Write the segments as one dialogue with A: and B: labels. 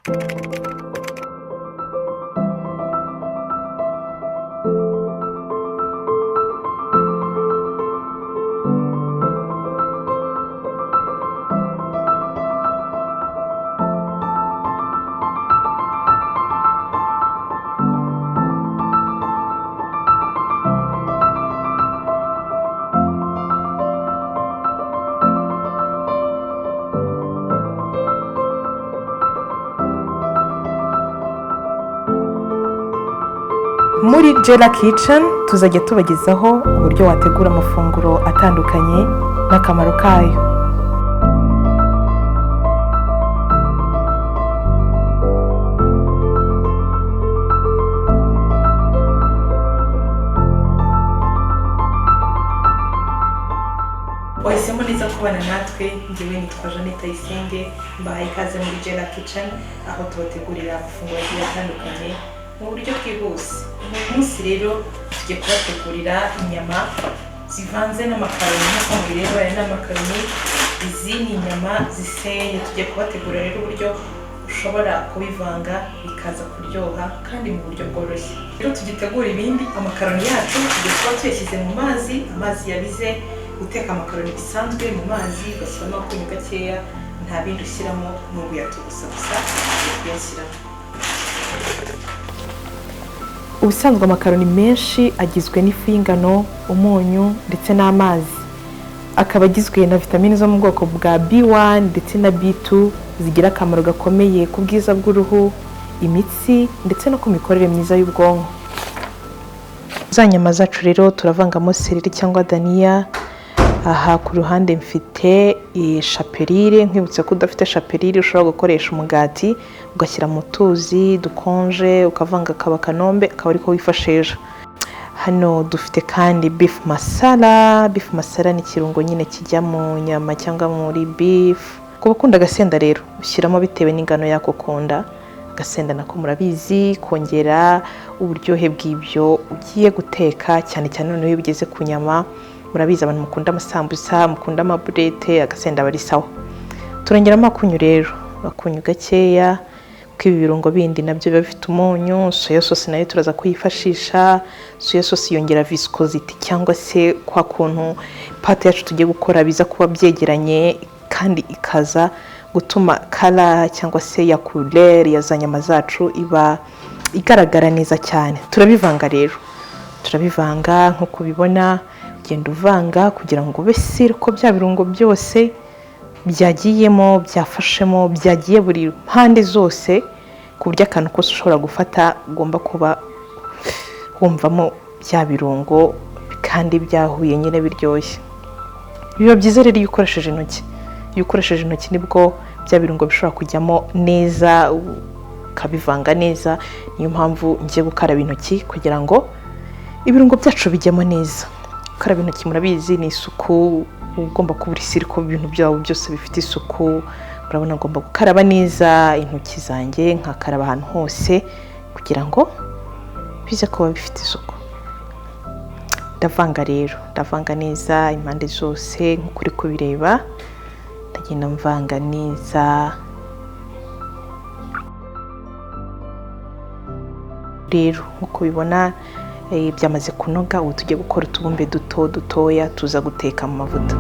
A: Muri Jela Kitchen tuzajya tubagezaho uburyo wategura amafunguro atandukanye n'akamaro kayo. Wahisemo neza kubana natwe, njyewe nitwa Janeta Isenge, mbahaye ikaze muri Jela Kitchen aho tubategurira amafunguro atandukanye mu buryo bwihuse. Uyu munsi rero tugiye kubategurira inyama zivanze n'amakaroni. Nk'uko mubireba aya ni amakaroni, izi ni inyama ziseye. Tugiye kubategura rero uburyo ushobora kubivanga bikaza kuryoha kandi mu buryo bworoshye. Rero tugitegura ibindi, amakaroni yacu tugiye kuba tuyashyize mu mazi, amazi yabize. Guteka amakaroni bisanzwe mu mazi ugashyiramo akunyu gakeya, nta bindi ushyiramo, n'ubuyatugusa gusa kuyashyiramo. Ubusanzwe amakaroni menshi agizwe n'ifu y'ingano, umunyu ndetse n'amazi. Akaba agizwe na vitamine zo mu bwoko bwa B1 ndetse na B2 zigira akamaro gakomeye ku bwiza bw'uruhu, imitsi ndetse no ku mikorere myiza y'ubwonko. Za nyama zacu rero turavangamo seleri cyangwa dania. Aha ku ruhande mfite chaperire, nkwibutsa ko udafite chaperire ushobora gukoresha umugati ugashyira mu tuzi dukonje ukavanga kaba kanombe akaba ariko wifashisha. Hano dufite kandi beef masala. Beef masala ni kirungo nyine kijya mu nyama cyangwa muri beef. Ku bakunda agasenda rero ushyiramo bitewe n'ingano yako ukunda. Agasenda nako murabizi kongera uburyohe bw'ibyo ugiye guteka, cyane cyane noneho iyo bigeze ku nyama. Murabizi abantu mukunda amasambusa, mukunda amaburete, agasenda bari sawa. Turongeramo akunyu rero, akunyu gakeya, kuko ibi birungo bindi nabyo biba bifite umunyu. Soya sauce nayo turaza kuyifashisha. Soya sauce yongera viscosity cyangwa se kwa kuntu pate yacu tugiye gukora biza kuba byegeranye, kandi ikaza gutuma kala cyangwa se ya couleur ya za nyama zacu iba igaragara neza cyane. Turabivanga rero, turabivanga nk'uko bibona, genda uvanga kugira ngo besire ko bya birungo byose byagiyemo, byafashemo, byagiye buri mpande zose, ku buryo akantu kose ushobora gufata ugomba kuba wumvamo bya birungo kandi byahuye nyine biryoshye. Biba byiza rero iyo ukoresheje intoki. Iyo ukoresheje intoki nibwo bya birungo bishobora kujyamo neza, ukabivanga neza. Niyo mpamvu ngiye gukaraba intoki kugira ngo ibirungo byacu bijyemo neza. Gukaraba intoki murabizi ni isuku, ugomba kuba uri siri ko ibintu byawe byose bifite isuku. Murabona ngomba gukaraba neza intoki zanjye, nkakaraba ahantu hose kugira ngo bize kuba bifite isuku. Ndavanga rero, ndavanga neza impande zose nk'uko uri kubireba. Ndagenda mvanga neza. Rero nk'uko bibona byamaze kunoga. Ubu tugiye gukora utubumbe dutoya tuza guteka mu mavuta.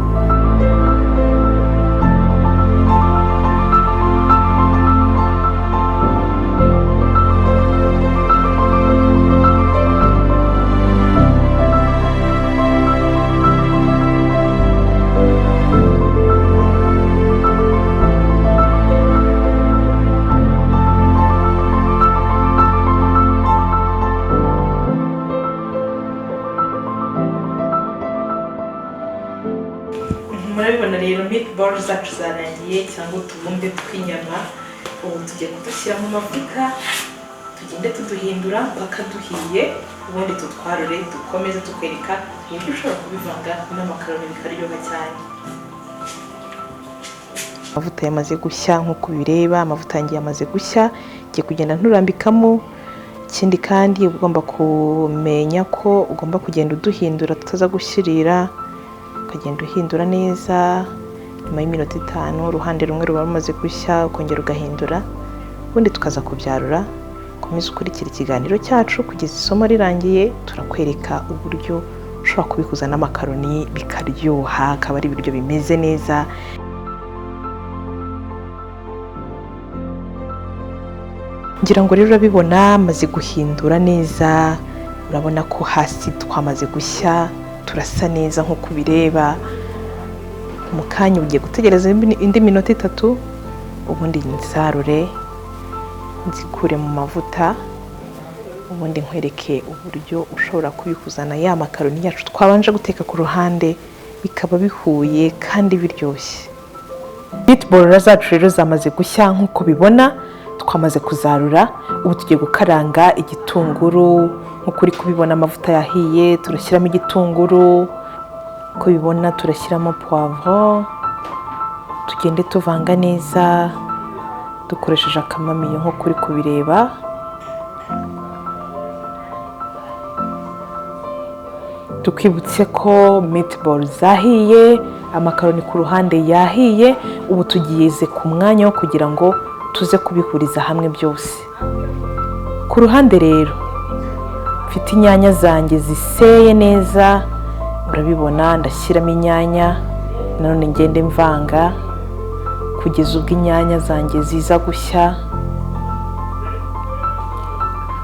A: Murabibona rero meatballs zacu zarangiye cyangwa utubumbe tw'inyama. Ubu tugiye kudushyira mu mavuta, tugende tuduhindura mpaka duhiye, ubundi tutwarure dukomeze tukwereka uburyo ushobora kubivanga n'amakaroni bikaryoha cyane. Amavuta yamaze gushya nk'uko bireba, amavuta yanjye yamaze gushya. Ngiye kugenda nturambikamo. Ikindi kandi ugomba kumenya ko ugomba kugenda uduhindura tutaza gushyirira, ukagenda uhindura neza. Nyuma y'iminota 5 uruhande rumwe ruba rumaze gushya, ukongera ugahindura ubundi tukaza kubyarura. Komeza ukurikira ikiganiro cyacu kugeza isomo rirangiye. Turakwereka uburyo ushobora kubikuza n'amakaroni bikaryoha, akaba ari ibiryo bimeze neza. Ngira ngo rero urabibona maze guhindura neza, urabona ko hasi twamaze gushya, turasa neza nk'uko ubireba. Mu kanya ugiye gutegereza indi minota 3, ubundi nsarure nzikure mu mavuta, ubundi nkwereke uburyo ushobora kubikuzana ya makaroni yacu twabanje guteka ku ruhande, bikaba bihuye kandi biryoshye. Meatballs zacu rero zamaze gushya nk'uko bibona, twamaze kuzarura. Ubu tugiye gukaranga igitunguru. Nk'uko uri kubibona amavuta yahiye, turashyiramo igitunguru. Uko bibona turashyiramo poivron, tugende tuvanga neza dukoresheje akamamiyo nk'uko uri kubireba. Tukibutse ko meatballs zahiye, amakaroni ku ruhande yahiye. Ubu tugiyeze ku mwanya wo kugira ngo tuze kubihuriza hamwe byose. Ku ruhande rero mfite inyanya zanjye ziseye neza, urabibona ndashyiramo inyanya, nanone ngende mvanga kugeza ubwo inyanya zanjye ziza gushya.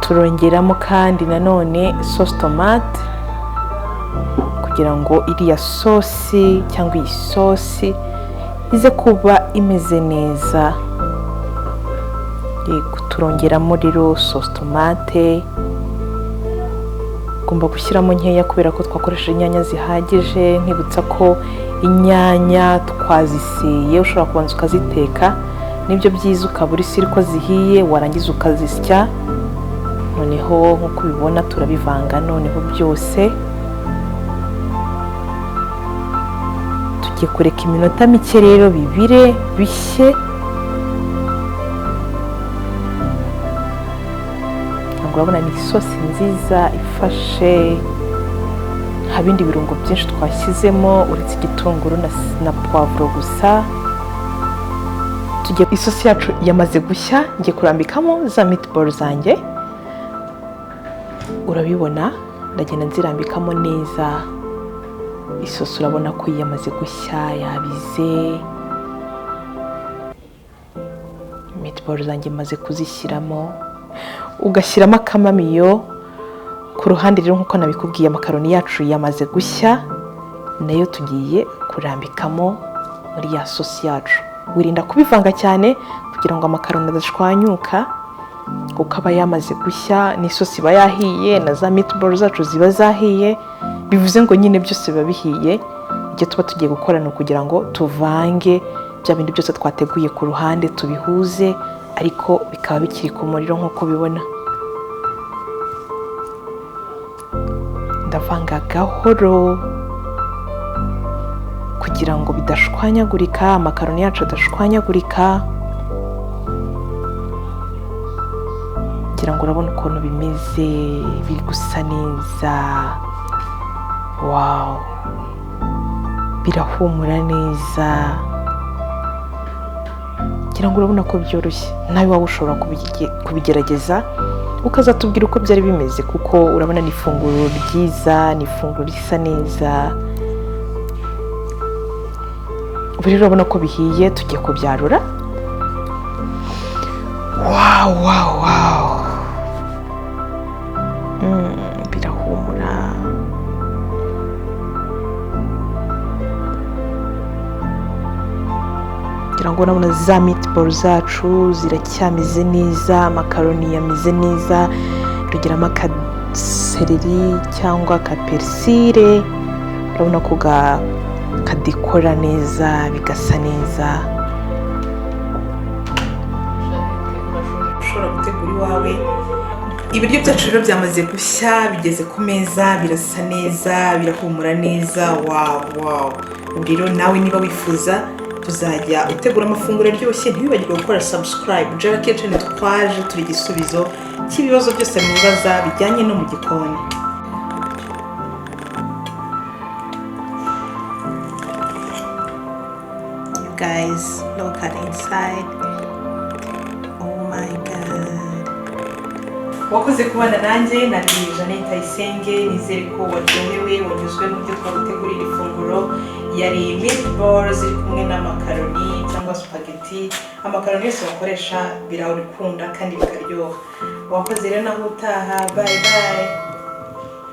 A: Turongeramo kandi nanone sauce tomate kugira ngo iriya sosi cyangwa iyi sosi ize kuba imeze neza. Turongeramo rero sauce tomate, ugomba gushyiramo nkeya kubera ko twakoresheje inyanya zihagije. Nkibutsa ko inyanya twaziseye, ushobora kubanza ukaziteka, nibyo byiza ukaba uri siri ko zihiye, warangiza ukazisya. Noneho nk'uko ubibona turabivanga noneho byose. Tugiye kureka iminota mike rero bibire bishye. Urabona ni isosi nziza ifashe, nta bindi birungo byinshi twashyizemo uretse igitunguru na poivro gusa. Isosi yacu yamaze gushya, ngiye kurambikamo za meatballs zanjye. Urabibona ndagenda nzirambikamo neza. Isosi urabona ko yamaze gushya, yabize. Meatballs zanjye maze kuzishyiramo, ugashyiramo akamamiyo ku ruhande. Rero nk'uko nabikubwiye amakaroni yacu yamaze gushya, nayo tugiye kurambikamo muri ya sosi yacu. Wirinda kubivanga cyane kugira ngo amakaroni adashwanyuka, kuko aba yamaze gushya, n'isosi iba yahiye, na za meatballs zacu ziba zahiye. Bivuze ngo nyine byose biba bihiye. Icyo tuba tugiye gukora ni ukugira ngo tuvange bya bindi byose twateguye ku ruhande, tubihuze ariko bikaba bikiri ku muriro nk'uko bibona. Ndavanga gahoro kugira ngo bidashwanyagurika, amakaroni yacu adashwanyagurika. Ngira ngo urabona ukuntu bimeze, biri gusa neza. Wow, birahumura neza. Ngira ngo urabona ko byoroshye, nawe waba ushobora kubigerageza ukazatubwira uko byari bimeze, kuko urabona ni ifunguro ryiza, ni ifunguro risa neza. Ubu rero urabona ko bihiye, tugiye kubyarura. Wow, birahumura. Ngira ngo urabona za meatballs zacu ziracyameze neza, amakaroni yameze neza. Rugiramo akaseleri cyangwa akapersile, urabona ko kadekora neza, bigasa neza. Ushobora gutegura iwawe. Ibiryo byacu rero byamaze gushya, bigeze ku meza, birasa neza, birahumura neza. Wow. Rero nawe niba wifuza tuzajya utegura amafunguro aryoshye, ntibibagirwe gukora subscribe. Jela Kitchen twaje turi igisubizo cy'ibibazo byose mwibaza bijyanye no mu gikoni. You guys, look at inside. Oh my wakoze kubana nanjye na Jeanette Ayisenge nizere ko waryohewe wanyuzwe n'ibyo twagutegurira ifunguro yari meatballs iri kumwe n'amakaroni cyangwa spaghetti amakaroni yose wakoresha birawukunda kandi bikaryoha wakoze rero naho utaha bye bye